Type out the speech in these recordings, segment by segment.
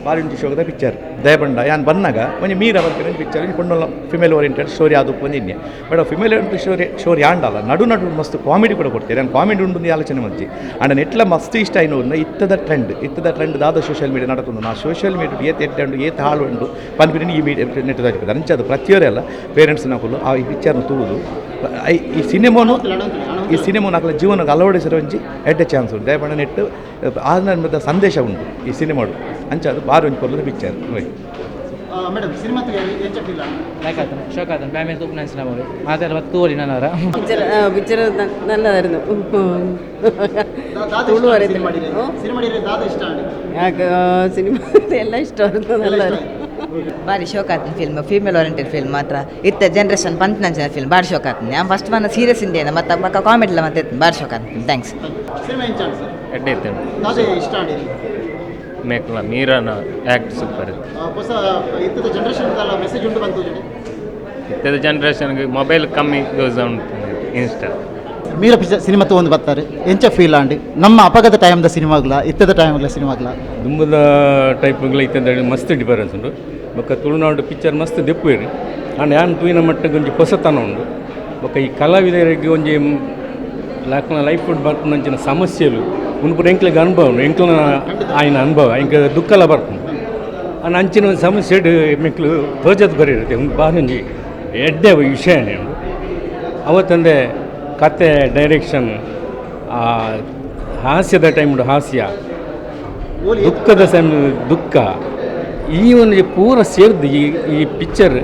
ಬಾರಿ ಒಂಜಿ ಶೋಕದ ಪಿಕ್ಚರ್ ದಯಪಂಡ ಯಾನ್ ಬಂದಾಗ ಒಂಜಿ ಮೀರಾ ಬರ್ತೀನಿ ಪಿಕ್ಚರ್ ಕೊಂಡಲ್ಲ ಫಿಮೇಲ್ ಓರಿಯೆಂಟೆಡ್ ಸ್ಟೋರಿ ಅದು ಬಂದಿನ್ನೆ ಬಟ್ ಫಿಮೇಲ್ ಓರಿಯೆಂಟೆಡ್ ಸ್ಟೋರಿ ಆಂಡಲ್ಲ ನಡು ಮಸ್ತ್ ಕಾಮಿಡಿ ಕೂಡ ಕೊಡ್ತಾರೆ ನಾನು ಕಾಮಿಡಿ ಉಂಡು ಆಲೋಚನೆ ಮಂಚಿ ಅಂಡ್ ನೆಟ್ಲ ಮಸ್ತ್ ಇಷ್ಟ ಆಯ್ನು ಇತ್ತದ ಟ್ರೆಂಡ್ ದಾದ ಸೋಷಿಯಲ್ ಮೀಡಿಯಾ ನಡತುಂಡು ನಾ ಸೋಷಿಯಲ್ ಮೀಡಿಯಾ ಏತ್ ಎಟ್ಟಂಡು ಏತ್ ಹಾಳು ಉಂಡು ಪನ್ಪಿನ ಈ ಮೀಡಿಯಾ ನೆಟ್ ತೋರಿಸ್ಬೋದು ಅಂಚದು ಪ್ರತಿಯೊರೆಲ್ಲ ಪೇರೆಂಟ್ಸ್ ನಕಲು ಆ ಈ ಪಿಕ್ಚರ್ನ ತೂದು ಈ ಸಿನಿಮಾನು ಹಾಕಲ ಜೀವನಕ್ಕೆ ಅಳವಡಿಸಿರೋ ಒಂಜಿ ಎಡ್ಡೆ ಚಾನ್ಸ್ ಉಂಟು ದಯಪಂಡ ನೆಟ್ಟು ಆದ ಸಂದೇಶ ಉಂಟು ಈ ಸಿನಿಮಾಡು ಅಂಚದು ಬಾರಿ ಒಂಜಿ ಕೊಲ್ಲದ ಪಿಕ್ಚರ್ പിക്ചർ നല്ലതായിരുന്നു സിനിമ എല്ലാം ഇഷ്ടമായിരുന്നു നല്ലതായിരുന്നു ಭಾರಿ ಶೋಕ್ ಆಗ್ತದೆ ಫಿಲ್ಮ್ ಫೀಮೇಲ್ ಓರಿಯೆಂಟೆಡ್ ಫಿಲ್ಮ್ ಮಾತ್ರ ಇತ್ತ ಜನ್ರೇಷನ್ ಪಂಚನಂಚಿನ ಫಿಲ್ಮ್ ಭಾರಿ ಶೋಕ್ ಆಗ್ತದೆ ನಾನು ಫಸ್ಟ್ ಬಂದ ಸೀರಿಯಸ್ ಇಂಡಿಯಾ ಮತ್ತು ಪಕ್ಕ ಕಾಮಿಡಿ ಎಲ್ಲ ಮತ್ತೆ ಭಾರಿ ಶೋಕ್ ಆಗ್ತದೆ ಥ್ಯಾಂಕ್ಸ್ ಎಡ್ಡೆ ಮೇಕಲ ಮೀರಾನ ಆ್ಯಕ್ಟ್ ಸೂಪರ್ ಇತ್ತದ ಜನ್ರೇಷನ್ಗೆ ಮೊಬೈಲ್ ಕಮ್ಮಿ ಯೂಸ್ ಉಂಟು ಇನ್ಸ್ಟಾ ಮೀರ ಪಿಕ್ಚರ್ ಸಿನಿಮಾ ತೊಗೊಂಡು ಬರ್ತಾರೆ ಎಂಚ ಫೀಲ್ ಆಂಡಿ ನಮ್ಮ ಅಪಘಾತ ಟೈಮ್ದ ಸಿನಿಮಾಗ್ಲ ಇತ್ತದ ಟೈಮ್ಗಳ ಸಿನಿಮಾಗ್ಲ ದುಂಬದ ಟೈಪ್ಗಳ ಇತ್ತಂದ ಮಸ್ತ್ ಡಿಫರೆನ್ಸ್ ಉಂಟು ಬೊಕ್ಕ ತುಳುನಾಡು ಪಿಕ್ಚರ್ ಮಸ್ತ್ ದೆಪ್ಪುವೇರಿ ಆಂಡ್ ಯಾನ್ ತೂಯಿನ ಮಟ್ಟಿಗೆ ಒಂಜಿ ಹೊಸತನ ಉಂಡು ಬೊಕ್ಕ ಈ ಕಲಾವಿದರಿಗೆ ಒಂಜಿ ಲಾಕ್ನ ಲೈಫ್ ಫುಡ್ ಬರ್ಪುನಂಚಿನ ಸಮಸ್ಯೆಲು ಉನ್ಪುರ ಎಂಕ್ಲಿಗೆ ಅನುಭವ ಎಂಕ್ಲನ ಆಯ್ನ ಅನುಭವ ಎಂಕ ದುಃಖಲ ಬರ್ಪುಂಡು ಆಂಡ್ ಅಂಚಿನ ಒಂದು ಸಮಸ್ಯೆ ಮೆಕ್ಲು ತೋಜದ್ ಬರೀರುತ್ತೆ ಒಂದು ಬಾರಿ ಒಂಜಿ ಎಡ್ಡೆ ವಿಷಯನೇ ಉಂಡು ಅವತ್ತಂದೆ ಕತೆ ಡೈರೆಕ್ಷನ್ ಹಾಸ್ಯದ ಟೈಮ್ ಹಾಸ್ಯ ದುಃಖದ ಟೈಮ್ ದುಃಖ ಈ ಒಂದು ಪೂರ ಸೇರಿದು ಈ ಪಿಕ್ಚರ್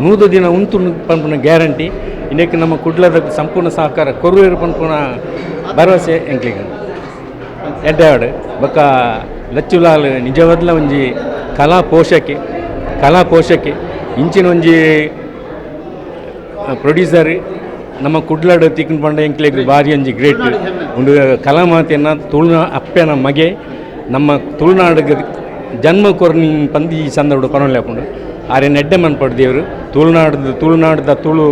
100 ದಿನ ಉಂಟು ಪನ್ಪುನ ಗ್ಯಾರಂಟಿ ಇದಕ್ಕೆ ನಮ್ಮ ಕುಡ್ಲದ ಸಂಪೂರ್ಣ ಸಹಕಾರ ಕೊರುವೇರು ಪನ್ಪುನ ಭರವಸೆ ಎಂಕ್ಲಿಗೆ ಎಡ್ಡಾಡು ಬೊಕ್ಕ ಲಚ್ಚುಲಾಲ್ ನಿಜವಾದ್ಲ ಒಂಜಿ ಕಲಾ ಪೋಷಕೆ ಇಂಚಿನ ಒಂಜಿ ಪ್ರೊಡ್ಯೂಸರ್ ನಮ್ಮ ಕುಡ್ಲಾಡು ತಿಕ್ಕನ್ ಪಂಡ ಎಂಕ್ಲೆಗ್ ಭಾರಿ ಒಂಜಿ ಗ್ರೇಟ್ ಉಂಡು ಕಲಾಮಾತೆಯನ್ನ ತುಳುನ ಅಪ್ಪೆನ ಮಗೆ ನಮ್ಮ ತುಳುನಾಡಿಗೆ ಜನ್ಮ ಕೊರ್ನಿ ಪಂದು ಈ ಸಂದರ್ಭ ಪನೊಲ್ಲೇಪುಂಡು ಆರೇನು ಎಡ್ಡೆ ಮನ್ಪಡು ದೇವರು ತುಳುನಾಡ್ದ ತುಳು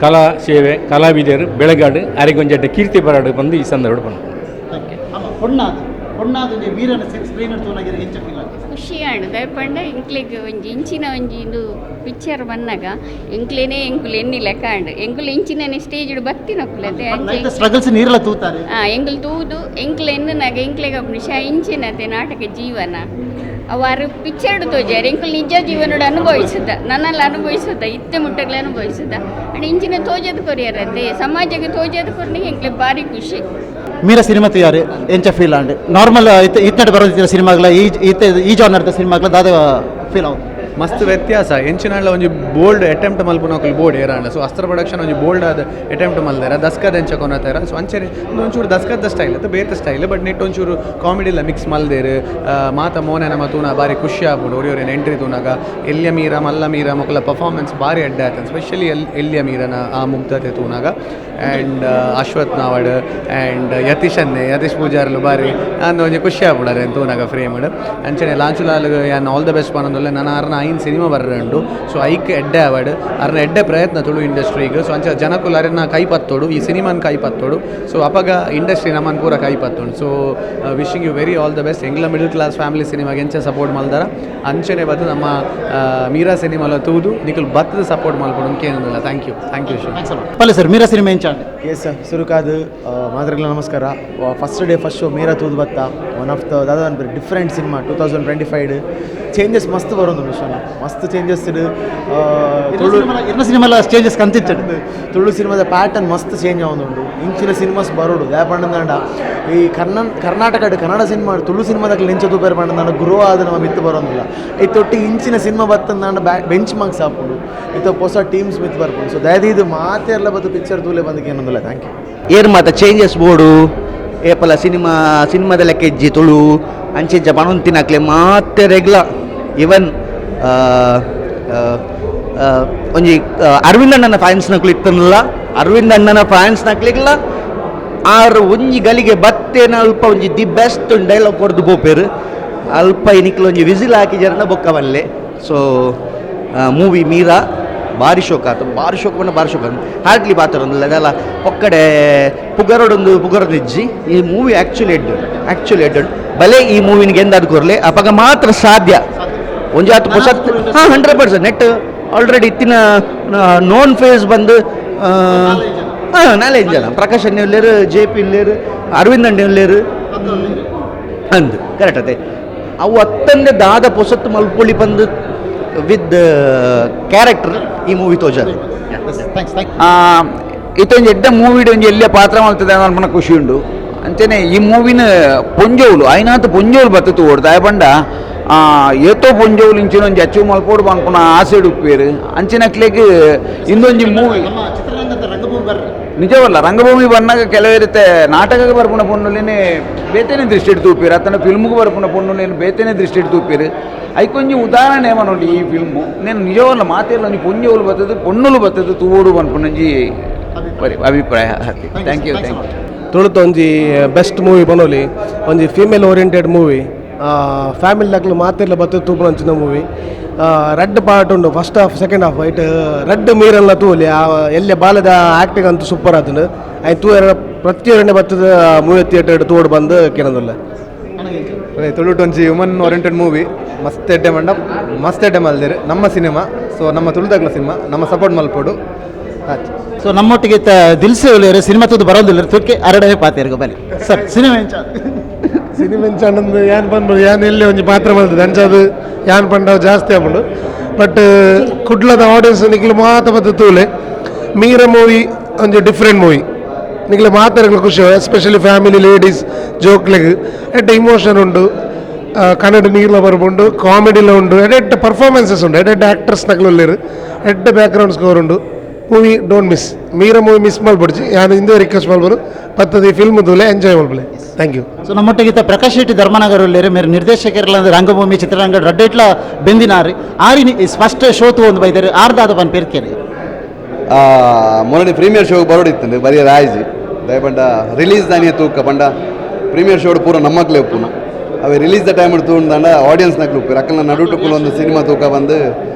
ಕಲಾ ಸೇವೆ ಕಲಾವಿದರು ಬೆಳಗಾಡು ಆರೆಗೊಂಜೆಡ್ಡೆ ಕೀರ್ತಿ ಬರಾಡು ಬಂದು ಈ ಸಂದರ್ಭ ಪನ್ಪುಂಡು ಖುಷಿಯಾಡು ದಯಪಂಡ ಎಂಕ್ಲೆಗ್ ಒಂಜಿ ಇಂಚಿನ ಒಂಜಿ ಇಂದು ಪಿಕ್ಚರ್ ಬಂದಾಗ ಎಂಕ್ಲೇನೆ ಎಂಕುಲು ಎನ್ನಿಲ್ಲ ಕಾಂಡು ಎಂಕುಲು ಇಂಚಿನ ಸ್ಟೇಜ್ ಬತ್ತಿನೊಕ್ಕುಲತೆ ಎಂಕುಲು ತೂದು ಎಂಕ್ಲು ಎನ್ನನಾಗ ಎಂಕ್ಲೆಗ ಇಂಚಿನತೆ ನಾಟಕ ಜೀವನ ಅವರು ಪಿಕ್ಚರ್ಡ್ ತೋಜಾರು ಎಂಕುಲು ನಿಜ ಜೀವನೋಡು ಅನುಭವಿಸುತ್ತ ನನ್ನಲ್ಲಿ ಅನುಭವಿಸುತ್ತ ಇತ್ತೆ ಮುಟ್ಟಗ್ಲೆ ಅನುಭವಿಸುತ್ತ ಅಂಡ್ ಇಂಚಿನ ತೋಜದ ಕೊರಿಯರತ್ತೆ ಸಮಾಜಕ್ಕೆ ತೋಜದ ಕೊರ್ನಿಗೆ ಎಂಕ್ಲೆ ಭಾರಿ ಖುಷಿ ಮೀರ ಸಿನಿಮಾ ತಯಾರಿ ಎಂಚ ಫೀಲ್ ಆಂಡ್ ನಾರ್ಮಲ್ ಇತ್ತಡೆ ಬರೋದಿದ್ದ ಸಿನಿಮಾಗ್ಲ ಈ ಜಾನರ್ದ ಸಿನಿಮಾಗ್ಲ ದಾದ ಫೀಲ್ ಆಗುತ್ತೆ ಮಸ್ತ್ ವ್ಯತ್ಯಾಸ ಎಂಚಿನಾಳ ಒಂಜಿ ಬೋಲ್ಡ್ ಅಟೆಂಪ್ಟ್ ಮಲ್ಪುನಕುಲು ಬೋರ್ಡ್ ಏರಾಂಡ ಸೊ ಅಸ್ತ್ರ ಪ್ರೊಡಕ್ಷನ್ ಒಂಜಿ ಬೋಲ್ಡ್ ಆದ ಅಟೆಂಪ್ಟ್ ಮಲ್ದಾರ ದಸ್ಕದ ಎಂಚ ಕೊನತಾರ ಸೊ ಅಂಚೆನೆ ಒಂಚೂರು ದಸ್ಕದ ಸ್ಟೈಲ್ ಅಥವಾ ಬೇತ ಸ್ಟೈಲ್ ಬಟ್ ನೆಟ್ ಒಂಚೂರು ಕಾಮಿಡಿಲ್ಲ ಮಿಕ್ಸ್ ಮಲ್ದೇರು ಮಾತ ಮೋನೆ ನಮ್ಮ ತೂನ ಭಾರಿ ಖುಷಿ ಆಗ್ಬಿಡು ಒರಿಯೋರೇನು ಎಂಟ್ರಿ ತೂನಾಗ ಎಲ್ಯ ಮೀರ ಮಲ್ಲ ಮೀರ ಮಕ್ಕಳ ಪರ್ಫಾರ್ಮೆನ್ಸ್ ಭಾರಿ ಅಡ್ಡೆ ಆಯ್ತು ಸ್ಪೆಷಲಿ ಎಲ್ಯ ಮೀರನ ಆ ಮುಗ್ಧತೆ ತೂನಾಗ ಆ್ಯಂಡ್ ಅಶ್ವಥ್ ನಾವಡ್ ಆ್ಯಂಡ್ ಯತೀಶ್ ಪೂಜಾರ್ಲು ಬಾರಿ ಅಂದು ಒಂಜಿ ಖುಷಿ ಆಗ್ಬಿಡಾರೆ ತೂನಾಗ ಫ್ರೇಮ್ಡ್ ಅಂಚನೆ ಲಾಂಚುಲಾಲ್ ಯಾನ್ ಆಲ್ ದ ಬೆಸ್ಟ್ ಪನೊಂದುಲ್ಲೆ ನಾನು ಅರ್ನ ಐನ್ ಸಿನಿಮಾ ಬರ್ರಂಡು ಸೊ ಐಕ್ ಎಡ್ಡೆ ಅವಾರ್ಡ್ ಅರ್ನ ಎಡ್ಡೆ ಪ್ರಯತ್ನ ತುಳು ಇಂಡಸ್ಟ್ರಿಗೆ ಸೊ ಅಂಚ ಜನಕ್ಕುಲು ಅರೆನ್ನ ಕೈಪತ್ತೋಡು ಈ ಸಿನಿಮಾನ ಕೈಪತ್ತೋಡು ಸೊ ಅಪಗ ಇಂಡಸ್ಟ್ರಿ ನಮ್ಮನ್ನು ಪೂರ ಕೈಪತ್ತೋಡು so wishing you very all the best ಎಂಗ್ಲ ಮಿಡಲ್ ಕ್ಲಾಸ್ ಫ್ಯಾಮಿಲಿ ಸಿನಿಮಾಗೆ ಎಂಚ ಸಪೋರ್ಟ್ ಮಲ್ದಾರ ಅಂಚನೆ ಬದ್ದು ನಮ್ಮ ಮೀರಾ ಸಿನಿಮಾಲ ತೂದು ನಿಖಲ್ ಬತ್ತದ ಸಪೋರ್ಟ್ ಮಲ್ಪಡು ಕೇಳಿಲ್ಲ ಥ್ಯಾಂಕ್ ಯು ಪಲ್ಲೆ ಸರ್ ಮೀರಾ ಸಿನಿಮಾ ಎಂಚ ಎಸ್ ಸುರುಕಾದು ಮಾದ್ರಿಗಳ ನಮಸ್ಕಾರ ಫಸ್ಟ್ ಶೋ ಮೀರಾ ತೂದು ಬತ್ತ ಒನ್ ಆಫ್ ದ ದಾದ ಡಿಫ್ರೆಂಟ್ ಸಿನಿಮಾ 2025 ಚೇಂಜಸ್ ಮಸ್ತ್ ಬರೋದು ವಿಷಯ ಮಸ್ತ್ ಚೇಂಜಸ್ ತುಳು ಸಿನಿಮಾ ಚೇಂಜಸ್ ಕಂತಿತ್ತು ತುಳು ಸಿನಿಮಾದ ಪ್ಯಾಟರ್ನ್ ಮಸ್ತ್ ಚೇಂಜ್ ಆಗೋದುಂಡು ಇಂಚಿನ ಸಿನಿಮಾಸ್ ಬರೋಡು ದ್ಯಾ ಪಂಡಂದಾಂಡ ಈ ಕರ್ನಾಟಕ ಕನ್ನಡ ಸಿನಿಮಾ ತುಳು ಸಿನಿಮಾದಾಗ ನೆಂಚದು ಬೇರೆ ಪಂಡಂದಾಂಡ ಗುರು ಆದ ನಮ್ಮ ಮಿತ್ತು ಬರೋದಿಲ್ಲ ಇತ್ತೊಟ್ಟಿ ಇಂಚಿನ ಸಿನಿಮಾ ಬತ್ತಂದಾಂಡ ಬೆಂಚ್ ಮಾರ್ಕ್ಸ್ ಹಾಕೊಂಡು ಇತ್ತ ಹೊಸ ಟೀಮ್ಸ್ ಮಿತ್ತು ಬರ್ಕೊಂಡು ಸೊ ದಯದಿ ಇದು ಮಾತೆಲ್ಲ ಬತ್ತು ಪಿಕ್ಚರ್ ತೂಲೆ ಬಂದಕ್ಕೆ ಏನೊಂದಿಲ್ಲ ಥ್ಯಾಂಕ್ ಯು ಏರ್ ಮಾತ ಚೇಂಜಸ್ ಬೋರ್ಡು ಏಪಲ ಸಿನಿಮಾದ ಲೆಕ್ಕ ಇಜ್ಜಿ ತುಳು ಅಂಚೆಂಚ ಪಣೊಂತಿನಕ್ಲೆ ಮಾತೆ ರೆಗ್ಲ ಇವನ್ ಒಂಜಿ ಅರವಿಂದ್ ಅಣ್ಣನ ಫ್ಯಾನ್ಸ್ ನಕ್ಲು ಇತ್ತನಲ್ಲ ಅರವಿಂದ್ ಅಣ್ಣನ ಫ್ಯಾನ್ಸ್ ನಕ್ಲಿಗ್ಲ ಆರು ಒಂಜಿ ಗಲಿಗೆ ಬತ್ತೇನ ಅಲ್ಪ ಒಂಜಿ ದಿ ಬೆಸ್ಟ್ ಡೈಲಾಗ್ ಕೊಡ್ದು ಬೋಪೇರು ಅಲ್ಪ ಇನಿಕ್ಲು ಒಂಜಿ ವಿಸಿಲ್ ಹಾಕಿ ಜರನ ಬೊಕ್ಕ ಬಲ್ಲೆ ಸೊ ಮೂವಿ ಮೀರಾ ಭಾರಿ ಶೋಕ ಆಯ್ತು, ಭಾರಿ ಶೋಕ ಬಂದ ಭಾರಿ ಶೋಕ ಹಾರ್ಡ್ಲಿ ಪಾತ್ರ ಅದೆಲ್ಲ ಒಕ್ಕಡೆ ಪುಗರೊಂದು ಇಜ್ಜಿ ಈ ಮೂವಿ ಆ್ಯಕ್ಚುಲಿ ಎಡ್ ಭಲೆ ಈ ಮೂವಿನಿಗೆ ಎಂದಾದ್ರು ಕೊರಲೆ ಅಪಗ ಮಾತ್ರ ಸಾಧ್ಯ ಒಂಜಿ ಆತು ಪೊಸತ್ 100% ನೆಟ್ ಆಲ್ರೆಡಿ ಇತ್ತಿನ ನೋನ್ ಫೇಸ್ ಬಂದು ನಾಳೆ ಜನ ಪ್ರಕಾಶ್ ಅಣ್ಣ ಇಲ್ಲೇರು JP ಇಲ್ಲೇರು ಅರವಿಂದ್ ಅಣ್ಣ ಇಲ್ಲೇರು ಅಂದು ಕರೆಕ್ಟ್ ಅದೇ ಅವು ಅತ್ತಂದೆ ದಾದ ಪೊಸತ್ತು ಮಲ್ಪೊಳಿ ಬಂದು ವಿತ್ ಕ್ಯಾರೆಕ್ಟರ್ ಈ ಮೂವಿ ತೋಜಾರೆ ಇತ್ತೊಂದು ಎಡ್ಡ ಮೂವಿಡ್ ಒಂಜಿ ಎಲ್ಲೇ ಪಾತ್ರ ಮಾಡ್ತದೆ ಅನ್ನೋ ಖುಷಿ ಉಂಡು ಅಂಚನೆ ಈ ಮೂವಿನ ಪೊಂಜೋಲು ಐನಾತ್ ಪೊಂಜೋಲು ಬತ್ತತು ಓಡ್ದು ಆಯ ಬಂಡ ಏತೋ ಪೊಂಜೋಲು ಇಂಚಿನ ಒಂಜಿ ಅಚೀವ್ ಮಲ್ಪೋಡು ಅನ್ಪುನ ಆಸೆ ಉಪ್ಪೇರು ಅಂಚಿನಕ್ಲೆಗ್ ಇಂದೊಂಜಿ ಮೂವಿ ನಿಜವಲ್ಲ ರಂಗಭೂಮಿ ಬಂದಾಗ ಕೆಲವಿರುತ್ತೆ ನಾಟಕಕ್ಕೆ ಬರ್ಪುನ ಪೊಣ್ಣುಲೇನೆ ಬೇತೇನೆ ದೃಷ್ಟಿ ಇಟ್ಟು ತೂಪೇರು ಅತನ ಫಿಲ್ಮ್ಗೆ ಬರ್ಪುನ ಪೊಣ್ಣುಲೇನು ಬೇತೇನೆ ದೃಷ್ಟಿ ಇಟ್ಟು ತೂಪೇರು ಐಕೊಂಜಿ ಉದಾಹರಣೆ ನೋಡಿ ಈ ಫಿಲ್ಮು నేను ನಿಜವಲ್ಲ ಮಾತೆಲ್ಲ ಒಂಜಿ ಪೊಂಜೋಲು ಬರ್ತದೆ ಪೊಣ್ಣುಲು ಬರ್ತದೆ ತೂಡು ಅನ್ಪುನಂಜಿ ಅಭಿಪ್ರಾಯ ಥ್ಯಾಂಕ್ ಯು ತುಳುತ ಒಂಜಿ ಬೆಸ್ಟ್ ಮೂವಿ ಬನೋಲಿ ಒಂಜಿ ಫೀಮೇಲ್ ಓರಿಯೆಂಟೆಡ್ ಮೂವಿ ಫ್ಯಾಮಿಲಿ ದಾಖಲು ಮಾತೆಲ್ಲ ಬರ್ತದೆ ತೂಪುನಂಚಿನ ಮೂವಿ ರೆಡ್ ಪಾರ್ಟ್ ಉಂಡು ಫಸ್ಟ್ ಹಾಫ್ ಸೆಕೆಂಡ್ ಹಾಫ್ ಐಟ್ ರೆಡ್ ಮೀರಲ್ಲ ತೂಲಿ ಎಲ್ಲೆ ಬಾಲದ ಆ್ಯಕ್ಟಿಂಗ್ ಅಂತೂ ಸೂಪರ್ ಆತನು ಆಯ್ತು ತೂ ಪ್ರತಿಯೊಂದೇ ಬರ್ತದ ಮೂವಿ ಥಿಯೇಟರ್ ತೋಡು ಬಂದು ಕೇಳೋದಿಲ್ಲ ತುಳುಟ್ ಒಂಜಿ ಹ್ಯೂಮನ್ ಓರಿಯೆಂಟೆಡ್ ಮೂವಿ ಮಸ್ತ್ ಎಡ್ಡೆ ಮಂಡ ಮಸ್ತ್ ಎಡ್ಡೆ ಮಲ್ದೇರು ನಮ್ಮ ಸಿನಿಮಾ ಸೊ ನಮ್ಮ ತುಳುದಾಗ್ಲ ಸಿನಿಮಾ ನಮ್ಮ ಸಪೋರ್ಟ್ ಮಲ್ಪೋಡು ಆಯ್ತು ಸೊ ನಮ್ಮೊಟ್ಟಿಗೆ ದಿಲ್ಸೆ ಒಳ್ಳೆಯವರು ಸಿನಿಮಾ ತುದು ಬರೋದಿಲ್ಲ ತುರ್ಕೆ ಅರಡೇ ಪಾತೆರ್ಗು ಬಲಿ ಸರ್ ಸಿನಿಮಾ ಸಿನಿಮೆಂಚಾನಂದು ಯಾನ್ ಬಂದ್ಬಿಡು ಯಾನ್ ಎಲ್ಲೇ ಒಂಜಿ ಪಾತ್ರ ಮಾಡ್ತದೆ ಅಂಚದು ಯಾನ್ ಪಂಡ ಜಾಸ್ತಿ ಆಗ್ಬಿಡು ಬಟ್ ಕುಡ್ಲದ ಆಡಿಯನ್ಸ್ ನಿಕ್ಲು ಮಾತ ಬತ್ತ ತೂಲೆ ಮೀರ ಮೂವಿ ಒಂಜಿ ಡಿಫ್ರೆಂಟ್ ಮೂವಿ ನಿಕ್ಲೆ ಮಾತಾಡಲು ಖುಷಿ ಎಸ್ಪೆಷಲಿ ಫ್ಯಾಮಿಲಿ ಲೇಡೀಸ್ ಜೋಕ್ಲೆಗ್ ಎಡ್ಡ ಇಮೋಷನ್ ಉಂಡು ಕನ್ನಡ ನೀರ್ಲ ಬರ್ಬುಂಡು ಕಾಮಿಡಿಲ ಉಂಡು ಎಡ್ಡ ಪರ್ಫಾರ್ಮೆನ್ಸಸ್ ಉಂಡು ಎಡ್ಡ ಆ್ಯಕ್ಟರ್ಸ್ ನಕ್ಲೊಲ್ಲೇರು ಎಡ್ಡ ಬ್ಯಾಕ್ಗ್ರೌಂಡ್ ಸ್ಕೋರ್ ಉಂಡು movie don't miss Meera movie miss ಮಾಡ್ಬಿಡ್ಜಿ ನಾನು ಹಿಂದೆ ರಿಕ್ವೆಸ್ಟ್ ಮಾಡ್ಬೋದು ಪತ್ತದ ಈ ಫಿಲ್ಮ್ ದೂಲೆ ಎಂಜಾಯ್ ಮಾಡ್ಬಲೆ ಥ್ಯಾಂಕ್ ಯು ಸೊ ನಮ್ಮೊಟ್ಟಿಗೆ ಪ್ರಕಾಶ್ ಶೆಟ್ಟಿ ಧರ್ಮನಗರ್ ಒಳ್ಳೆಯರು ಮೇರೆ ನಿರ್ದೇಶಕರೆಲ್ಲ ರಂಗಭೂಮಿ ಚಿತ್ರರಂಗ ರಡ್ಡೆಟ್ಲ ಬೆಂದಿನಾರಿ ಆರಿ ಫಸ್ಟ್ ಶೋ ತು ಒಂದು ಬೈದರೆ ಆರ್ದಾದ ಪನ್ ಪೇರ್ಕೇನೆ ಮೊನ್ನೆ ಪ್ರೀಮಿಯರ್ ಶೋಗೆ ಬರೋಡಿತ್ತು ಬರೀ ರಾಯ್ಜಿ ದಯಪಂಡ ರಿಲೀಸ್ ದಾನಿಯ ತೂಕ ಪಂಡ ಪ್ರೀಮಿಯರ್ ಶೋಡ್ ಪೂರ ನಮ್ಮಕ್ಲೆ ಉಪ್ಪುನ ಅವೆ ರಿಲೀಸ್ ದ ಟೈಮ್ ತೂಂಡ ಆಡಿಯನ್ಸ್ ನಕ್ಲು ಉಪ್ಪು ಅಕ್ಕಲ ನಡುಟುಕ್ಕುಲು ಒಂದು ಸಿನಿಮಾ ತೂಕ ಬಂದು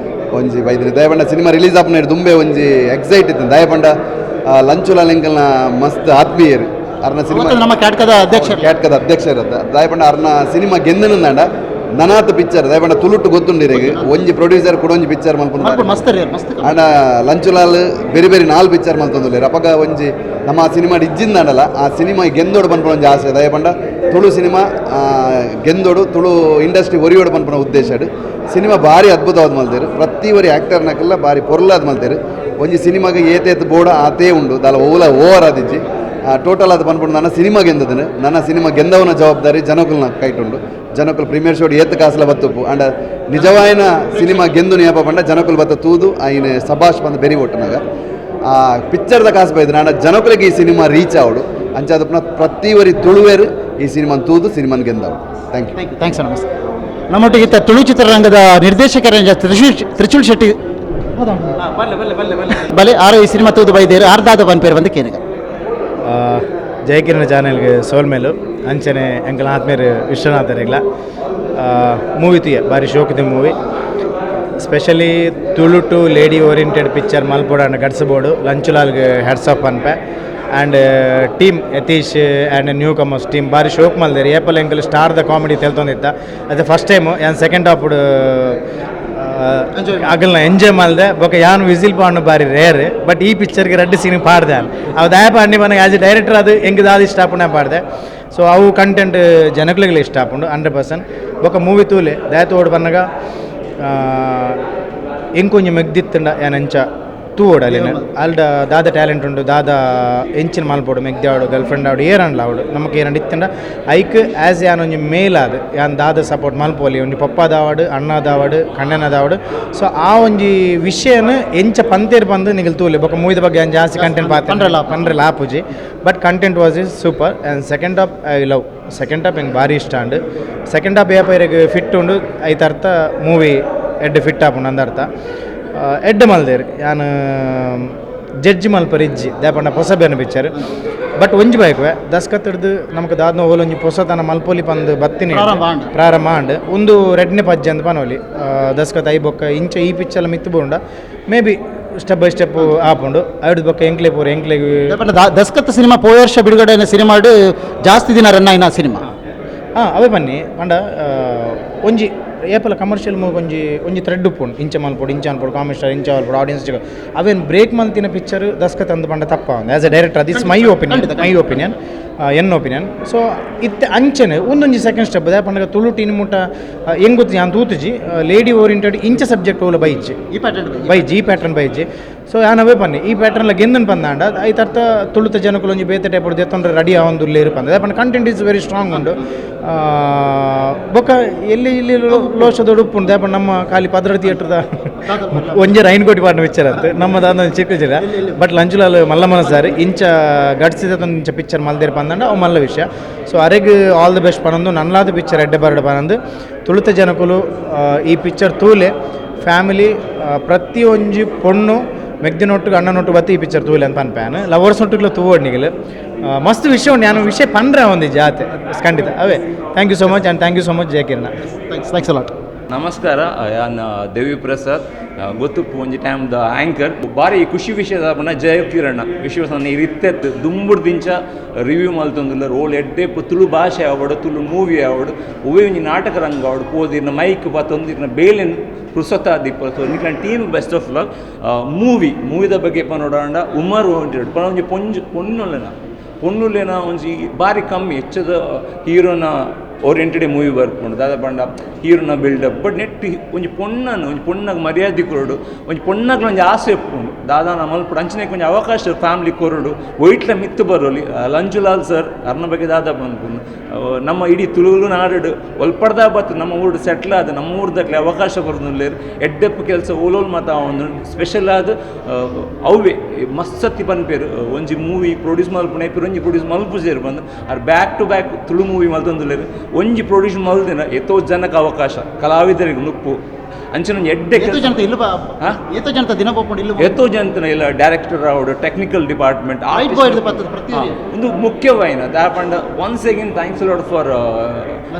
ಒಂಜಿ ಬೈದ್ರಿ ದಯಪಂಡ ಸಿನಿಮಾ ರಿಲೀಸ್ ಆಪನ ದುಂಬೆ ಒಂಜಿ ಎಕ್ಸೈಟ್ ಇತ್ತು ದಯಪಂಡ ಲಂಚುಲ ಲಿಂಕಲ್ನ ಮಸ್ತ್ ಆತ್ಮೀಯರು ಅರ್ನ ಸಿನಿಮಾ ನಮ್ಮ ಕ್ಯಾಟ್ಕದ ಅಧ್ಯಕ್ಷರು ದಯಪಂಡ ಅರ್ನ ಸಿನಿಮಾ ಗೆಂದನಂದಾಂಡ ನನಾತ್ ಪಿಕ್ಚರ್ ದಯಪಂಡ ತುಳುಟ್ಟು ಗೊತ್ತುಂಡಿರೆಗ್ ಒಂಜಿ ಪ್ರೊಡ್ಯೂಸರ್ ಕೂಡ ಒಂಜಿ ಪಿಕ್ಚರ್ ಮಲ್ಪುಂಡು ಆಂಡ ಲಂಚುಲಾಲ್ ಬೇರೆ ಬೇರೆ 4 ಪಿಕ್ಚರ್ ಮಲ್ತೊಂದುಲ್ಲೇರು ಅಪಗ ಒಂಜಿ ನಮ್ಮ ಸಿನಿಮಾ ಇಜ್ಜಿಂದಾಂಡಲ್ಲ ಆ ಸಿನಿಮಾ ಗೆಂದೋಡು ಪನ್ಪುನ ಒಂಜಿ ಆಸೆ ದಯಪಂಡ ತುಳು ಸಿನಿಮಾ ಗೆಂದೋಡು ತುಳು ಇಂಡಸ್ಟ್ರಿ ಒರಿಯೋಡು ಪನ್ಪುನ ಉದ್ದೇಶ ಸಿನಿಮಾ ಭಾರಿ ಅದ್ಭುತವಾದ ಮಲ್ತೇರು ಪ್ರತಿ ಒರಿ ಆ್ಯಕ್ಟರ್ನಕ್ಕೆಲ್ಲ ಭಾರಿ ಪೊರ್ಲಾದ ಮಲ್ತೇರು ಒಂಜಿ ಸಿನಿಮಾಗೆ ಏತೇತ್ ಬೋಡ ಆತೇ ಉಂಡು ದಾಲ ಓವರ್ ಆದಿಜ್ಜಿ ಟೋಟಲ್ ಅದು ಪನ್ಪುಂಡು ನನ್ನ ಸಿನಿಮಾ ಗೆಂದದನು ನನ್ನ ಸಿನಿಮಾ ಗೆಂದವನ ಜವಾಬ್ದಾರಿ ಜನಕುಲ್ನ ಕೈಟುಂಡು ಜನಕುಲ್ ಪ್ರೀಮಿಯರ್ ಶೋಡ್ ಏತ್ ಕಾಸಲ ಬತ್ತುಪ್ಪು ಅಂಡ ನಿಜವಾಯಿನ ಸಿನಿಮಾ ಗೆಂದು ನೇಪ ಪಂಡ ಜನಕುಲ್ ಬತ್ತ ತೂದು ಆಯ್ನ ಸಭಾಷ್ ಬಂದು ಬೆರಿ ಒಟ್ಟನಾಗ ಆ ಪಿಕ್ಚರ್ದ ಕಾಸು ಬೈದ್ರೆ ಅಂಡ ಜನಕುಲಿಗೆ ಈ ಸಿನಿಮಾ ರೀಚ್ ಆವಡು ಅಂಚಾದ ಪ್ರತಿ ಒರಿ ತುಳುವೇರು ಈ ಸಿನಿಮಾನ ತೂದು ಸಿನಿಮಾನ ಗೆಂದವಡು ಥ್ಯಾಂಕ್ ಯು ಥ್ಯಾಂಕ್ಸ್ ನಮಸ್ತೆ ನಮ್ಮೊಟ್ಟಿಗೆ ತುಳು ಚಿತ್ರರಂಗದ ನಿರ್ದೇಶಕರ ತ್ರಿಶೂಲ್ ಶೆಟ್ಟಿ ಬಲೆ ಆರು ಈ ಸಿನಿಮಾ ತೂದು ಬೈದೇರು ಆರ್ದಾದ ಪನ್ ಪೇರು ಬಂದು ಕೇನಿಗ ಜಯಕಿರಣ ಚಾನೆಲ್ಗೆ ಸೋಲ್ಮೇಲು ಅಂಚನೆ ಎಂಕಲ್ ಆತ್ಮೇರು ವಿಶ್ವನಾಥರಿಗ್ಲ ಮೂವಿ ತುಯ್ಯ ಭಾರಿ ಶೋಕಿದ movie specially Tulu to lady oriented picture ಮಲ್ಪೋಡ ಅಂಡ್ ಗಡ್ಸ್ಬೋಡು ಲಂಚುಲಾಲ್ಗೆ ಹೆಡ್ಸ್ ಆಫ್ ಅನ್ಪೆ and team Yatish and newcomers team ಭಾರಿ ಶೋಕ್ ಮಲ್ದೇರಿ ಏಪಲ್ ಎಂಕಲ್ ಸ್ಟಾರ್ದ ಕಾಮಿಡಿ ತೆಲ್ತೊಂದಿತ್ತ ಅದು ಫಸ್ಟ್ ಟೈಮು ಯಾನ್ ಸೆಕೆಂಡ್ ಹಾಫ್ ಆಗಲ್ನ ಎಂಜಾಯ್ ಮಾಡಿದೆ ಬೊಕ ಯಾನು ವಿಸಿಲ್ ಪಾಂಡು ಬಾರಿ ರೇರ್ ಬಟ್ ಈ ಪಿಕ್ಚರ್ಗೆ ರೆಡ್ ಸೀನ್ ಪಾಡ್ದೆ ಅವು ದಯ ಪಾಂಡಿ ಮನೆಗೆ ಆ್ಯಸ್ ಎ ಡೈರೆಕ್ಟರ್ ಅದು ಹೆಂಗೆ ದಾದ ಇಷ್ಟ ಆಪುಣ ಪಾಡ್ದೆ ಸೊ ಅವು ಕಂಟೆಂಟ್ ಜನಗಳಿಗೆ ಇಷ್ಟ ಆಪುಂಡು 100%. ಬೊಕ ಮೂವಿ ತೂಲೆ ದಯ ತೋಡು ಬನ್ನಗ ಎಂಕೊಂಜಿ ಮೆಗ್ದಿತ್ತಂಡ ಏನಂಚ ತೂ ಓಡಲಿನ ಅಲ್ಡ ದಾದ ಟ್ಯಾಲೆಂಟ್ ಉಂಡು ದಾದ ಎಂಚಿನ ಮಲ್ಪೋಡು ಮೆಗ್ದೆ ಆಡು ಗರ್ಲ್ ಫ್ರೆಂಡ್ ಆಡು ಏರಣ್ಣ ಆವಡು ನಮಗೆ ಏನಂಡು ಇತ್ತಂಡ ಐಕ್ ಆ್ಯಸ್ ಯಾನ್ ಒಂಜಿ ಮೇಲ್ ಆದು ಯಾನ್ ದಾದ ಸಪೋರ್ಟ್ ಮಲ್ಪೋಲಿ ಒಂಜಿ ಪಪ್ಪದಾವಡು ಅಣ್ಣದಾವಡು ಕಣ್ಣನದಾವಡು ಸೊ ಆ ಒಂಜಿ ವಿಷಯನ ಎಂಚ ಪಂತೇರು ಬಂದು ನಿಗಲ್ ತೂಲಿ ಬೊಕ ಮೂವಿದ ಬಗ್ಗೆ ಏನು ಜಾಸ್ತಿ ಕಂಟೆಂಟ್ ಪಂಡ್ರಲ್ಲ ಆಪುಜಿ but content was is super and second half I love second half ಹೆಂಗೆ ಭಾರಿ ಇಷ್ಟ ಅಂಡು ಸೆಕೆಂಡ್ ಹಾಫ್ ಏಪೈರಿಗೆ ಫಿಟ್ ಉಂಡು ಐತರ್ಥ ಮೂವಿ ಎಡ್ಡೆ ಫಿಟ್ ಆಪುಂಡು ಅಂದರ್ಥ ಎಡ್ಡೆ ಮಲ್ದೇರು ಯಾನು ಜಡ್ಜ್ ಮಲ್ಪರ್ ಇಜ್ಜಿ ದಾಪಂಡ ಹೊಸ ಬೇನ ಪಿಕ್ಚರ್ ಬಟ್ ಒಂಜಿ ಬೈಕ್ವೆ ದಸ್ಕತ್ ಹಿಡ್ದು ನಮ್ಗೆ ದಾದ್ನ ಓಲೊಂಜಿ ಹೊಸತನ ಮಲ್ಪೊಲಿ ಪಂದು ಬತ್ತಿನಿ ಪ್ರಾರಂಭ ಆಂಡ್ ಒಂದು ರೆಡ್ನೆ ಪಜ್ಜೆ ಅಂತ ಪನೋಲಿ ದಸ್ಕತ್ ಐ ಬೊಕ್ಕ ಇಂಚ ಈ ಪಿಚ್ಚಲ್ಲ ಮಿತ್ತು ಬೋಂಡ may be step by step ಆಪುಂಡು ಐದು ಬೊಕ್ಕ ಎಂಕ್ಲೆ ಪೂರ ಎಂಕ್ಲೆಗ್ ದಸ್ಕತ್ ಸಿನಿಮಾ ಪೋಯ ವರ್ಷ ಬಿಡುಗಡೆ ಸಿನಿಮಾಡು ಜಾಸ್ತಿ ದಿನ ರನ್ ಆಯ್ನ ಸಿನಿಮಾ ಅವೇ ಬನ್ನಿ ಪಂಡ ಒಂಜಿ ಏಪಲ ಕಮರ್ಷಿಯಲ್ ಮೂವಿ ಒಂಜಿ ಥ್ರೆಡ್ ಉಪ್ಪುಂಡು ಇಂಚ ಮಲ್ಪೊಡು ಇಂಚ ಅನ್ಪೊಡು ಕಾಮಿಡಿ ಸ್ಟಾರ್ ಇಂಚ ಮಲ್ಪೊಡು ಆಡಿಯನ್ಸ್ ಅವೇನು ಬ್ರೇಕ್ ಮಲ್ತಿನ ಪಿಕ್ಚರ್ ದಸ್ಕತ್ ಅಂದು ಪಂಡ ತಪ್ಪ as A director this my opinion N opinion so ಇತ್ತೆ ಅಂಚನೆ ಒಂದೊಂಜಿ ಸೆಕೆಂಡ್ ಸ್ಟೆಪ್ ಅದೇ ಪಂಡಗ ತುಳು ಟೀನ್ ಮುಟ್ಟ ಹೆಂಗ್ ಗೊತ್ತು ನಾನು ತೂತುಜಿ ಲೇಡಿ ಓರಿಯೆಂಟೆಡ್ ಇಂಚ ಸಬ್ಜೆಕ್ಟ್ ಓಲ ಬೈಜಿ ಈ ಪ್ಯಾಟರ್ನ್ ಬೈಜಿ ಸೊ ಯಾನವೇ ಪನ್ನಿ ಈ ಪ್ಯಾಟರ್ನ್ಲ ಗೆಂದನ್ ಪಂದಾಂಡ ಐತರ್ಥ ತುಳುತ ಜನಕ್ಕಲು ಒಂಜಿ ಬೇತೆ ಟೈಪ್ ದೆತ್ತೊಂಡ್ರೆ ರೆಡಿ ಆವೊಂದು ಇರು ಪಂದ ಪಂಡ ಕಂಟೆಂಟ್ ಈಸ್ ವೆರಿ ಸ್ಟ್ರಾಂಗ್ ಉಂಡು ಬೊಕ್ಕ ಎಲ್ಲಿ ಇಲ್ಲಿ ಲೋಷದೊಡು ಉಪ್ಪುಂಡು ದೇಪಂಡ ನಮ್ಮ ಖಾಲಿ ಪದ್ರ ಥಿಯೇಟ್ರದ ಒಂಜೆ ರೈನ್ ಕೋಟಿ ಪಾಡಿನ ಪಿಕ್ಚರ್ ಅಂತ ನಮ್ಮದಾದ ಚಿಕ್ಕ ಜಿಲ್ಲ ಬಟ್ ಲಂಚುಲಾಲ್ ಮಲ್ಲಮ್ಮನ ಸರ್ ಇಂಚ ಗಡ್ಸಿದ ಇಂಚ ಪಿಕ್ಚರ್ ಮಲ್ದೇರು ಪಂದಂಡ ಅವು ಮಲ್ಲ ವಿಷಯ ಸೊ ಅರೆಗ್ ಆಲ್ ದಿ ಬೆಸ್ಟ್ ಪನಂದು ನನ್ನಲಾದ ಪಿಕ್ಚರ್ ಎಡ್ಡೆ ಬರಡು ಪನಂದು ತುಳುತ ಜನಕ್ಕಲು ಈ ಪಿಕ್ಚರ್ ತೂಲೆ ಫ್ಯಾಮಿಲಿ ಪ್ರತಿ ಒಂಜಿ ಪೊಣ್ಣು ಮೆಗ್ದಿನೊಟ್ಟಿಗೆ ಅಣ್ಣನೊಟ್ಟು ಬತ್ತಿ ಈ ಪಿಕ್ಚರ್ ತೂಲೆ ಅಂತ ಪನ್ಪ್ಯಾನ್ ಲವರ್ಸ್ ಒಟ್ಟಿಗೆ ತೂವಡ್ನಿಗಲು ಮಸ್ತ್ ವಿಷಯ ಉಂಟು ನಾನು ವಿಷಯ ಪಂಡ್ರೆ ಒಂದು ಜಾತೆ ಖಂಡಿತ ಅವೇ thank you so much and thank you so much Jaya Kiran thanks a lot ನಮಸ್ಕಾರ ಯಾನ್ ದೇವಿ ಪ್ರಸಾದ್ ಗೊತ್ತು ಒಂಜಿ ಟೈಮ್ ದ ಆ್ಯಂಕರ್ ಬಾರಿ ಖುಷಿ ವಿಷಯದ ಪಂಡ ಜಯ ಕಿರಣ ವಿಶ್ವಸನ್ನ ಇರಿತ್ತೆತ್ತು ದುಂಬುಡು ದಿಂಚ ರಿವ್ಯೂ ಮಲ್ತೊಂದುಲ್ಲ ರೋಲ್ ಎಡ್ಡೆ ತುಳು ಭಾಷೆ ಆವಡು ತುಳು ಮೂವಿ ಆವಡು ಒವ್ವೇ ಒಂಜಿ ನಾಟಕ ರಂಗ ಆವಡು ಪೋದಿರ್ನ ಮೈಕ್ ಬತ್ತೊಂದಿರ್ನ ಬೇಲಿನ ಪುರುಸೊತ್ತ ದಿಪ್ಪ ಸೊ ನಿಕ್ಲ ಟೀಮ್ ಬೆಸ್ಟ್ ಆಫ್ ಲಕ್ ಮೂವಿದ ಬಗ್ಗೆ ಪನೋಡಾಂಡ ಉಮರ್ ಓಂಟೆಡ್ ಪನ ಒಂಜಿ ಪೊಣ್ಣುಲೇನ ಒಂಜಿ ಬಾರಿ ಕಮ್ಮಿ ಹೆಚ್ಚದ ಹೀರೋನ ಓರಿಯೆಂಟೆಡ್ ಮೂವಿ ಬರ್ಕೊಂಡು ದಾದ ಪಂಡ ಹೀರೋನ ಬಿಲ್ಡಪ್ ಬಟ್ ನೆಟ್ ಒಂಜಿ ಪೊಣ್ಣಗೆ ಮರ್ಯಾದೆ ಕೊರಡು ಒಂಜಿ ಪೊಣ್ಣಗೆ ಒಂಜಿ ಆಸೆ ಉಪ್ಪುಂಡು ದಾದಾನ ಮಲ್ಪಡು ಅಂಚನೆಗೆ ಒಂಜಿ ಅವಕಾಶ ಫ್ಯಾಮಿಲಿ ಕೊರಡು ಒಯ್ಟ್ಲ ಮಿತ್ತು ಬರೋಲಿ ಲಂಚುಲಾಲ್ ಸರ್ ಅರ್ನ ಬಗ್ಗೆ ದಾದ ಬಂದ್ಕೊಂಡು ನಮ್ಮ ಇಡೀ ತುಳು ನಾಡು ಒಲ್ಪಡ್ದ ಬತ್ತು ನಮ್ಮ ಊರು ಸೆಟ್ಲ್ ಆದ ನಮ್ಮ ಊರ್ದಕ್ಲೆ ಅವಕಾಶ ಕೊರದುಲ್ಲೇರು ಎಡ್ಡೆಪ್ಪು ಕೆಲಸ ಓಲೋಲ್ ಮಾತ ಒಂದು ಸ್ಪೆಷಲ್ ಆದ ಅವೇ ಮಸ್ಸತ್ತಿ ಪನ್ಪೇರು ಒಂಜಿ ಮೂವಿ ಪ್ರೊಡ್ಯೂಸ್ ಮಲ್ಪುನ ಒಂಜಿ ಪ್ರೊಡ್ಯೂಸ್ ಮಲ್ಪು ಸೇರು ಬಂದು ಅವ್ರು back to back Tulu movie ಮಲ್ತೊಂದುಲ್ಲೇರು ಒಂಜಿ ಪ್ರೊಡ್ಯೂಸ್ ಮಲ್ದಿನ ಎತ್ತೋ ಜನಕ್ಕೆ ಅವಕಾಶ ಕಲಾವಿದರಿಗೆ ನುಪ್ಪು ಅಂಚಿನ ಎಡ್ಡೆ ಎತ್ತೋ ಜನತನ ಇಲ್ಲ ಡೈರೆಕ್ಟರ್ ಆವಡು ಟೆಕ್ನಿಕಲ್ ಡಿಪಾರ್ಟ್ಮೆಂಟ್ ಒಂದು ಮುಖ್ಯವಾಯಿನ ದಾಪಂಡ once again thanks lot for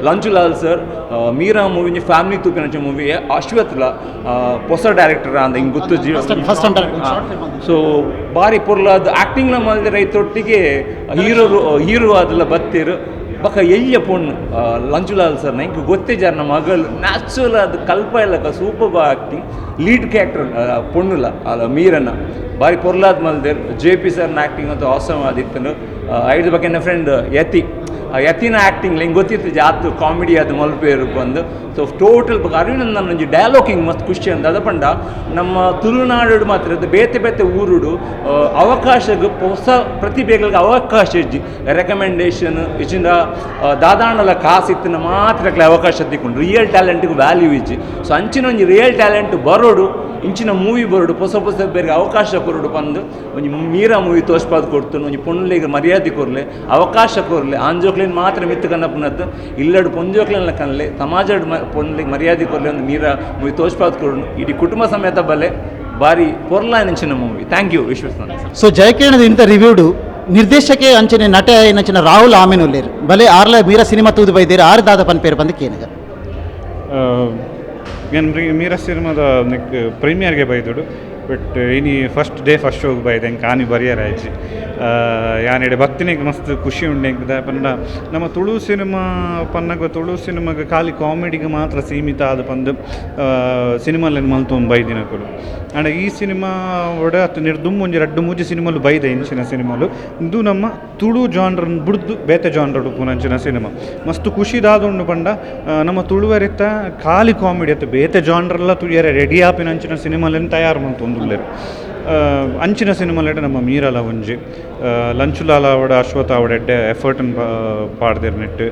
Lanchulal sir Meera movie family ತೂಪಿನ ಮೂವಿ ಅಶ್ವತ್ಲ ಹೊಸ ಡೈರೆಕ್ಟರ್ ಅಂದ ಹಿಂಗೆ ಗೊತ್ತು ಸೊ ಬಾರಿ ಪೊರ್ಲಾದ ಆ್ಯಕ್ಟಿಂಗ್ನ ಮಲ್ದ ರೈತೊಟ್ಟಿಗೆ ಹೀರೋ ಅದೆಲ್ಲ ಬತ್ತಿರು ಬಕ ಎಯ್ಯ ಪೊಣ್ಣು ಲಂಚುಲಾಲ್ ಸರ್ ನಂಗೆ ಗೊತ್ತೇ ಜಾರ ಮಗಳು ನ್ಯಾಚುರಲ್ ಅದು ಕಲ್ಪ ಇಲ್ಲ ಸೂಪರ್ ಆ್ಯಕ್ಟಿಂಗ್ ಲೀಡ್ ಕ್ಯಾರೆಕ್ಟರ್ ಪೊಣ್ಣುಲ ಅಲ್ಲ ಮೀರನ್ನ ಬಾರಿ ಪೊರ್ಲಾದ ಮಲ್ದೇರ್ JP ಸರ್ನ ಆ್ಯಕ್ಟಿಂಗ್ ಅಂತೂ ಆಸಮ್ ಆದಿತ್ತನು ಐದು ಬಗ್ಗೆ ನನ್ನ ಫ್ರೆಂಡ್ ಯತಿನ ಆ್ಯಕ್ಟಿಂಗ್ ಹಿಂಗೆ ಗೊತ್ತಿತ್ತು ಜಾತು ಕಾಮಿಡಿ ಅದು ಮಲ್ಪೇರು ಬಂದು ಸೊ ಟೋಟಲ್ ಅರಿವಿನ ಒಂಜಿ ಡೈಲಾಗ್ ಹಿಂಗೆ ಮಸ್ತ್ ಖುಷಿ ಅಂತ ಅದ ಪಂಡ ನಮ್ಮ ತುಳುನಾಡು ಮಾತ್ರ ಬೇತೆ ಊರುಡು ಅವಕಾಶಕ್ಕೆ ಹೊಸ ಪ್ರತಿಭೆಗಳಿಗೆ ಅವಕಾಶ ಇಜ್ಜಿ ರೆಕಮೆಂಡೇಶನ್ ಇಚ್ಚಿಂದ ದಾದಾಂಡಲ ಕಾಸಿತ್ತಿನ ಮಾತ್ರ ಅವಕಾಶ ತಿಕ್ಕೊಂಡು ರಿಯಲ್ ಟ್ಯಾಲೆಂಟಿಗೆ ವ್ಯಾಲ್ಯೂ ಇಜ್ಜಿ ಸೊ ಅಂಚಿನ ಒಂಜಿ ರಿಯಲ್ ಟ್ಯಾಲೆಂಟ್ ಬರೋಡು ಇಂಚಿನ ಮೂವಿ ಬರೋಡು ಹೊಸ ಬೇರೆ ಅವಕಾಶ ಕೊರಡು ಬಂದು ಒಂಜಿ ಮೀರಾ ಮೂವಿ ತೋರ್ಸ್ಪಾದ್ ಕೊಡ್ತು ಒಂಜಿ ಪೊಣ್ಣಲಿಗೆ ಮರ್ಯಾದೆ ಕೊರಲೆ ಅವಕಾಶ ಕೊರಲೆ ಆಂಜೋಕ್ಲೇನು ಮಾತ್ರ ಮಿತ್ತು ಕನ್ನಪ್ಪನದ್ದು ಇಲ್ಲಡು ಪೊಂಜೋಕ್ಲೇನ ಕನ್ನಲೆ ಸಮಾಜ ಪೊಣ್ಣಲಿಗೆ ಮರ್ಯಾದೆ ಕೊರಲೆ ಒಂದು ಮೀರಾ ಮೂವಿ ತೋರ್ಸ್ಪಾದ್ ಕೊಡು ಇಡೀ ಕುಟುಂಬ ಸಮೇತ ಬಲ್ಲೆ ಬಾರಿ ಪೊರ್ಲ ನೆಂಚಿನ ಮೂವಿ ಥ್ಯಾಂಕ್ ಯು ವಿಶ್ವಸ್ನ ಸೊ ಜಯಕಿರಣದ ಇಂಥ ರಿವ್ಯೂಡು ನಿರ್ದೇಶಕ ಅಂಚನೆ ನಟ ಏನಂಚಿನ ರಾಹುಲ್ ಆಮೆನುಲ್ಲೇರು ಬಲೆ ಆರ್ಲ ಮೀರಾ ಸಿನಿಮಾ ತೂದು ಬೈದೇರು ಆರು ದಾದ ಪನ್ಪೇರು ಬಂದಕ್ಕೆ ಏನಗ ಮೀರಾ ಸಿನಿಮಾದ ಪ್ರೀಮಿಯರ್ಗೆ ಬೈದುಡು ಬಟ್ ಇನಿ ಫಸ್ಟ್ ಡೇ ಫಸ್ಟ್ ಹೋಗಿ ಬೈದೆ ಹೆಂಗೆ ಕಾನಿ ಬರಿಯರ್ ಆಯ್ತು ಯಾನೆಡೆ ಭಕ್ತಿನಿಗೆ ಮಸ್ತ್ ಖುಷಿ ಉಂಡೆ ಪಂಡ ನಮ್ಮ ತುಳು ಸಿನಿಮಾ ಪನ್ನಗ ತುಳು ಸಿನಿಮಾಗೆ ಖಾಲಿ ಕಾಮಿಡಿಗೆ ಮಾತ್ರ ಸೀಮಿತ ಆದ ಪಂದು ಸಿನಿಮಾಲೇನು ಮಲ್ತೊಂದು ಬೈದಿನಗಳು ಆಂಡ ಈ ಸಿನಿಮಾ ಒಡ ಅತ್ತು ನಿರ್ದುಂಬು ಒಂಜಿ ರಡ್ಡು ಮೂಜಿ ಸಿನಿಮಾಲು ಬೈದೆ ಇಂಚಿನ ಸಿನಿಮಾಲು ಇದು ನಮ್ಮ ತುಳು ಜಾನ್ರನ್ ಬುಡ್ದು ಬೇತೆ ಜಾನ್ರಡು ಪುನಂಚಿನ ಸಿನಿಮಾ ಮಸ್ತ್ ಖುಷಿದಾದುಂಡು ಪಂಡ ನಮ್ಮ ತುಳುವರಿತ್ತ ಖಾಲಿ ಕಾಮಿಡಿ ಅತ್ತು ಬೇತೆ ಜಾನ್ರೆಲ್ಲ ತುಳಿಯರೆ ರೆಡಿ ಆಪಿನಂಚಿನ ಸಿನಿಮಾಲೇನು ತಯಾರು ಮಾಡ್ತೊಂದುಲ್ಲೇರು ಅಂಚಿನ ಸಿನಿಮಾಲೆಡೆ ನಮ್ಮ ಮೀರಲ ಒಂಜಿ ಲಂಚುಲಾಲ ಅವಡ ಅಶ್ವತ್ ಅವಡ ಎಡ್ಡೆ ಎಫರ್ಟನ್ನು ಪಾಡ್ದಿರ್ ನೆಟ್ಟು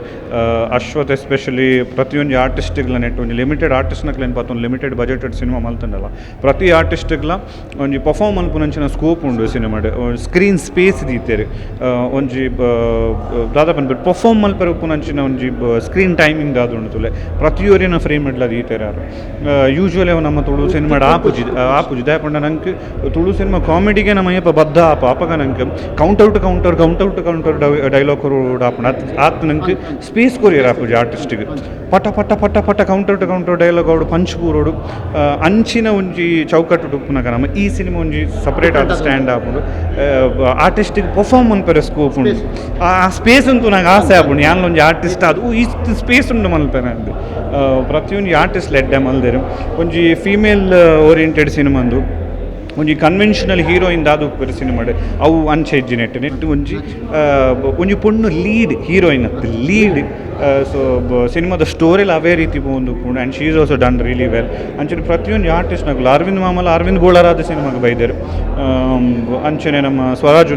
ಅಶ್ವತ್ ಎಸ್ಪೆಷಲಿ ಪ್ರತಿಯೊಂದು ಆರ್ಟಿಸ್ಟಿಗ್ಲ ನೆಟ್ಟು ಒಂದು ಲಿಮಿಟೆಡ್ ಆರ್ಟಿಸ್ಟ್ನಕ್ಲೇನು ಒಂದು ಲಿಮಿಟೆಡ್ ಬಜೆಟೆಡ್ ಸಿನಿಮಾ ಮಲ್ತಂಡಲ್ಲ ಪ್ರತಿ ಆರ್ಟಿಸ್ಟಿಗ್ಲ ಒಂಜಿ ಪರ್ಫಾರ್ಮ್ ಮಲ್ಪುನಂಚಿನ ಸ್ಕೋಪ್ ಉಂಡು ಸಿನಿಮಾಡ್ ಸ್ಕ್ರೀನ್ ಸ್ಪೇಸ್ ದೀತೆರು ಒಂಜಿ ದಾದ ಪನ್ಬಿಟ್ಟು ಪರ್ಫಾರ್ಮ್ ಮಲ್ಪರು ಉಪ್ಪುನಂಚಿನ ಒಂಜಿ ಸ್ಕ್ರೀನ್ ಟೈಮಿಂಗ್ ದಾದ ಉಂಡು ತುಲೆ ಪ್ರತಿಯೊರಿನ ಫ್ರೇಮ್ ಇಡ್ಲ ದೀತೆರು ಯಾರು ಯೂಶ್ವಲಿ ಅವು ನಮ್ಮ ತುಳು ಸಿನಿಮಾಡ್ ಆಪುಜಿ ದಯಪಂಡ ನಂಗೆ ತುಳು ಸಿನಿಮಾ ಕಾಮಿಡಿಗೆ ನಮ್ಮ ಅಯ್ಯಪ್ಪ ಬದ್ಧ ಅಪ್ಪಗ ನಂಗೆ ಕೌಂಟೌಟ್ ಡೈಲಾಗ್ ಕೊರೋಡು ಆಪಣ ಆತ ನಂಗೆ ಸ್ಪೇಸ್ ಕೊರಿಯರ್ ಆಪುಜಿ ಆರ್ಟಿಸ್ಟಿಗೆ ಪಟ ಪಟ ಪಟ ಪಟ ಕೌಂಟೌಟ್ ಡೈಲಾಗ್ ಅವಡು ಪಂಚ್ ಪೂರೋಡು ಅಂಚಿನ ಒಂಜಿ ಚೌಕಟ್ಟು ಉಪ್ಪುನಗ ನಮ್ಮ ಈ ಸಿನಿಮಾ ಒಂಜಿ ಸಪ್ರೇಟ್ ಆದ ಸ್ಟ್ಯಾಂಡ್ ಆಪುಂಡು ಆರ್ಟಿಸ್ಟಿಗೆ ಪರ್ಫಾರ್ಮ್ ಮನ್ಪೆರೆ ಸ್ಕೋಪ್ ಉಂಡು ಆ ಸ್ಪೇಸ್ ಅಂತೂ ನಂಗೆ ಆಸೆ ಆಪುಂಡು ಯಾನ್ ಒಂಜಿ ಆರ್ಟಿಸ್ಟ್ ಅದು ಈ ಸ್ಪೇಸ್ ಉಂಡು ಮಲ್ಪೆರೆ ಅಂದು ಪ್ರತಿಯೊಂದು ಆರ್ಟಿಸ್ಟ್ ಲೆಡ್ಡೆ ಮಲ್ದೇರು ಒಂಜಿ ಫೀಮೇಲ್ ಓರಿಯೆಂಟೆಡ್ ಸಿನಿಮಾ ಅಂದು ಒಂಜಿ ಕನ್ವೆನ್ಷನಲ್ ಹೀರೋಯಿನ್ ದಾದು ಉಪ್ಪುವೆರ್ ಸಿನಿಮಾಡ್ ಅವು ಅಂಚೆ ಇಜ್ಜಿ ನೆಟ್ಟು ಒಂಜಿ ಪೊಣ್ಣು ಲೀಡ್ ಹೀರೋಯಿನ್ ಅತ್ತು ಲೀಡ್ ಸೊ ಸಿನಿಮಾದ ಸ್ಟೋರಿಲಿ ಅವೇ ರೀತಿ ಪೋಂದು ಕೂಡ and she is also done really well ಅಂಚನೆ ಪ್ರತಿಯೊಂದು ಆರ್ಟಿಸ್ಟ್ ನಗಲು ಅರವಿಂದ್ ಬೋಳರಾದ ಸಿನಿಮಾಗೆ ಬೈದರು ಅಂಚನೆ ನಮ್ಮ Swaraj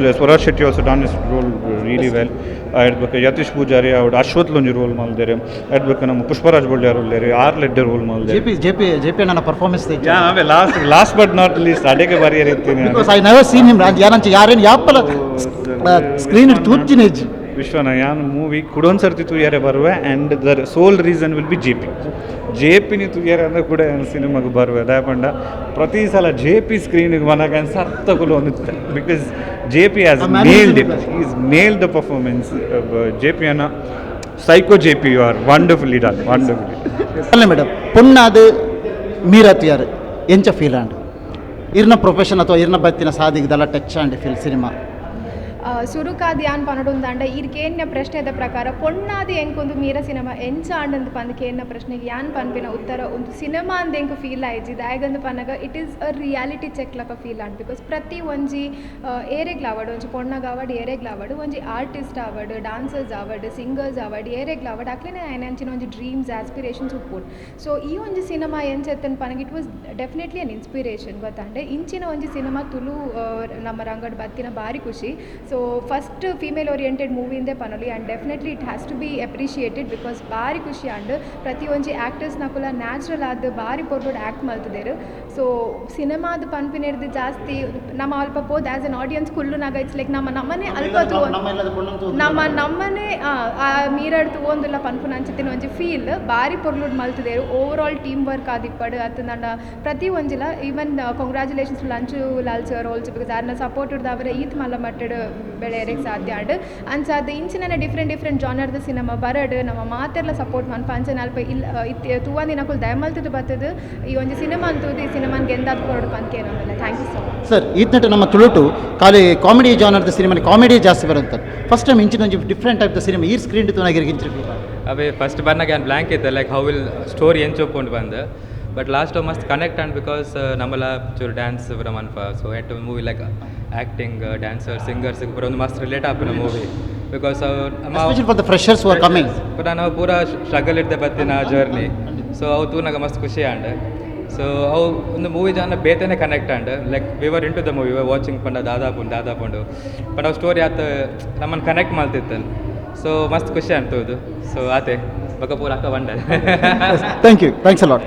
Shetty also done is role really well ಹೇಳ್ಬೇಕು ಯತೀಶ್ ಪೂಜಾರಿ ಅವ್ರು ಅಶ್ವತ್ಲ್ ಒಂಜಿ ರೋಲ್ ಮಲ್ದೇರು ಹೇಳ್ಬೇಕು ನಮ್ಮ ಪುಷ್ಪರಾಜ್ ಬೊಳ್ಳ್ಯಾರ್ ಉಳ್ಳೇರು ಲೆಡ್ಡೆ ರೋಲ್ ಮಲ್ದೇರು ಜೆ ಪಿ ನನ್ನ ಪರ್ಫಾರ್ಮೆನ್ಸ್ ಅವೇ ಲಾಸ್ಟ್ ಬಟ್ ನಾಟ್ ಲೀಸ್ಟ್ ಅಡೆಗೆ ಬರಿಯ ರೀತಿ ಐ ನೆವರ್ ಸೀನ್ ಹಿಮ್ ಯಾರಂಚ ಯಾರೇನು ಯಾಪಲ ಸ್ಕ್ರೀನ್ ತೂಚಿನ ಹೆಜ್ಜಿ ವಿಶ್ವನ ಯಾನು ಮೂವಿ ಕುಡೊಂದು ಸರ್ತಿ ತೂಯಾರೆ ಬರುವೆ and the sole reason will be J ಪಿನಿ ತೂಯಾರೆ ಅಂದರೆ ಕೂಡ ಸಿನಿಮಾಗೆ ಬರುವೆ ದಯಪಂಡ ಪ್ರತಿ ಸಲ ಜೆ ಪಿ ಸ್ಕ್ರೀನಿಗೆ ಬಂದಾಗ ಸತ್ತಗುಲು ಅನ್ನುತ್ತೆ because J P has nailed the performance J P ಅನ್ನ psycho J P you are wonderfully done wonderfully ಅಲ್ಲ ಮೇಡಮ್ ಪೊಣ್ಣಾದು ಮೀರಾ ತುಯಾರು ಎಂಚ ಫೀಲ್ ಆಂಡ್ ಇರ್ನ ಪ್ರೊಫೆಷನ್ ಅಥವಾ ಇರ್ನ ಬತ್ತಿನ ಸಾದಿಗ್ದಲ್ಲ ಟಚ್ ಆಂಡ್ ಫೀಲ್ ಸಿನಿಮಾ ಸುರುಕಾದಿ ಯಾನ್ ಪನಡುಂದಾಂಡ ಇರ್ಕೇನ್ಯ ಪ್ರಶ್ನೆದ ಪ್ರಕಾರ ಪೊಣ್ಣಾದಿ ಎಂಕೊಂದು ಮೀರ ಸಿನಿಮಾ ಎಂಚ ಆಂಡಂದು ಪಂದಕೇನ್ಯ ಪ್ರಶ್ನೆಗೆ ಯಾನ್ ಪನ್ಪಿನ ಉತ್ತರ ಒಂದು ಸಿನಿಮಾ ಅಂದ ಎಂಕು ಫೀಲ್ ಆಯ್ಜಿ ದಾಯಗಂದು Pannaga it is a reality check ಲಕ ಫೀಲ್ ಆಂಡ್ ಬಿಕಾಸ್ ಪ್ರತಿ ಒಂಜಿ ಏರೆಗ್ಲಾವಡ್ ಒಂಜಿ ಪೊಣ್ಣಗ ಆವಡ್ ಏರೆಗ್ಲಾವಡ್ ಒಂಜಿ ಆರ್ಟಿಸ್ಟ್ ಆವಡ್ ಡಾನ್ಸರ್ಸ್ ಆವಡ್ ಸಿಂಗರ್ಸ್ ಆವಡ್ ಏರೆಗ್ಲಾವಡ್ ಅಕ್ಲೇನೆ ಆಯ್ನ ಅಂಚಿನ ಒಂಜಿ ಡ್ರೀಮ್ಸ್ ಆಸ್ಪಿರೇಷನ್ಸ್ ಉಪ್ಪುಂಡು ಸೊ ಈ ಒಂಜಿ ಸಿನಿಮಾ ಎಂಚೆತ್ತನ್ ಪನಗ it was definitely an inspiration ಗೊತ್ತಾಂಡೆ ಇಂಚಿನ ಒಂಜಿ ಸಿನಿಮಾ ತುಳು ನಮ್ಮ ರಂಗಡ್ ಬತ್ತಿನ ಬಾರಿ ಖುಷಿ so first female oriented movie ಇಂದೇ ಪನೊಲಿ and definitely it has to be appreciated because ಬಾರಿ ಖುಷಿ ಆಂಡ್ ಪ್ರತಿ ಒಂಜಿ ಆ್ಯಕ್ಟರ್ಸ್ ನಕುಲ ನ್ಯಾಚುರಲ್ ಆದ ಬಾರಿ ಪೊರ್ಬುಡ್ ಆ್ಯಕ್ಟ್ ಮಲ್ತಿದ್ದೇರು ಸೊ ಸಿನಿಮಾದ ಪನ್ಪಿನಿಡ್ದು ಜಾಸ್ತಿ ನಮ್ಮ ಅಲ್ಪ ಬೋದ್ ಆ್ಯಸ್ ಎನ್ ಆಡಿಯನ್ಸ್ ಕುಲ್ಲು ನಾಗ ಇಟ್ಸ್ ಲೈಕ್ ನಮ್ಮನೆ ಅಲ್ಪ ನಮ್ಮನೆ ಮೀರಾಡ್ ತಗೊಂದಿಲ್ಲ ಪನ್ಪುನ ಅಂಚತ್ತಿನ ಒಂಜಿ ಫೀಲ್ ಬಾರಿ ಪೊರ್ಲುಡ್ ಮಲ್ತಿದ್ದೇರು ಓವರ್ ಆಲ್ ಟೀಮ್ ವರ್ಕ್ ಆದಿಪ್ಪಡು ಅತ್ತು ನನ್ನ ಪ್ರತಿ ಒಂಜಿಲ even congratulations Lanchu Lal sir also because ಯಾರನ್ನ ಸಪೋರ್ಟ್ ಇಡ್ದು ಅವರ ಈತ್ ಮಲ್ಲ ಮಟ್ಟಡ್ ಬೆಳೆಯರಿಗೆ ಸಾಧ್ಯ ಆಡ್ ಅನ್ಸಾದ ಇಂಚಿನ ಡಿಫ್ರೆಂಟ್ ಜಾನರ್ದ ಸಿನಿಮಾ ಬರಡ್ ನಮ್ಮ ಮಾತೆಲ್ಲ ಸಪೋರ್ಟ್ ಮನ್ಪ ಅಂಚನ ಅಲ್ಪ ಇಲ್ಲ ತೂವಂದಿ ನಕುಲ್ ದಯಮಲ್ತದ್ದು ಬರ್ತದೆ ಈ ಒಂಜಿ ಸಿನಿಮಾ ಅಂತದ್ದು ಈ ಸಿನಿಮಾನ್ ಗೆಂದಾದ ಕೊರಡು ಪಂತೇನಲ್ಲ thank you so much sir ಈತ್ನಟ್ಟು ನಮ್ಮ ತುಳುಟು ಖಾಲಿ ಕಾಮಿಡಿ ಜಾನರ್ದ ಸಿನಿಮಾ ಕಾಮಿಡಿ ಜಾಸ್ತಿ ಬರುತ್ತೆ ಫಸ್ಟ್ ಟೈಮ್ ಇಂಚಿನ ಒಂಜಿ ಡಿಫ್ರೆಂಟ್ ಟೈಪ್ ದ ಸಿನಿಮಾ ಈ ಸ್ಕ್ರೀನ್ ತೂನಾಗಿರಿಗೆ ಇಂಚಿನ ಅವೇ ಫಸ್ಟ್ ಬಂದಾಗ ಏನು ಬ್ಲ್ಯಾಂಕ್ ಇತ್ತು ಲೈಕ್ ಹೌ ವಿಲ್ ಸ್ಟೋರಿ ಎಂಚೊಪ್ಕೊಂಡು ಬಂದು ಬಟ್ ಲಾಸ್ಟ್ ಮಸ್ತ್ ಕನೆಕ್ಟ್ ಆ್ಯಂಡ್ ಬಿಕಾಸ್ ನಮ್ಮಲ್ಲ ಚೂರು ಡ್ಯಾನ್ಸ್ ಪೂರ ಮನ್ಪ so at movie like acting dancer singers ಪೂರ ಒಂದು ಮಸ್ತ್ ರಿಲೇಟ್ ಆಪಿನ movie because for the freshers are coming ಪೂರ ನಾವು ಪೂರ ಸ್ಟ್ರಗಲ್ ಇಡ್ದೆ ಬತ್ತಿನ ಜರ್ನಿ ಸೊ ಅವು ತೂನಾಗ ಮಸ್ತ್ ಖುಷಿ ಆಂಡ್ ಸೊ ಅವು ಒಂದು ಮೂವಿ ಜಾನ ಬೇತೇನೆ connect and like viewer into the movie watching ಪಂಡ ದಾದಾಪುಂಡು ಬಟ್ ಅವು ಸ್ಟೋರಿ ಆತ ನಮ್ಮನ್ನು ಕನೆಕ್ಟ್ ಮಾಡ್ತಿತ್ತಲ್ಲ ಸೊ ಮಸ್ತ್ ಖುಷಿ ಅನ್ತದು ಸೊ ಆತೆ ಬಕ ಪೂರ ಅಕ್ಕ ಬಂಡ ಥ್ಯಾಂಕ್ ಯು ಥ್ಯಾಂಕ್ಸ್ ಅಲಾಟ್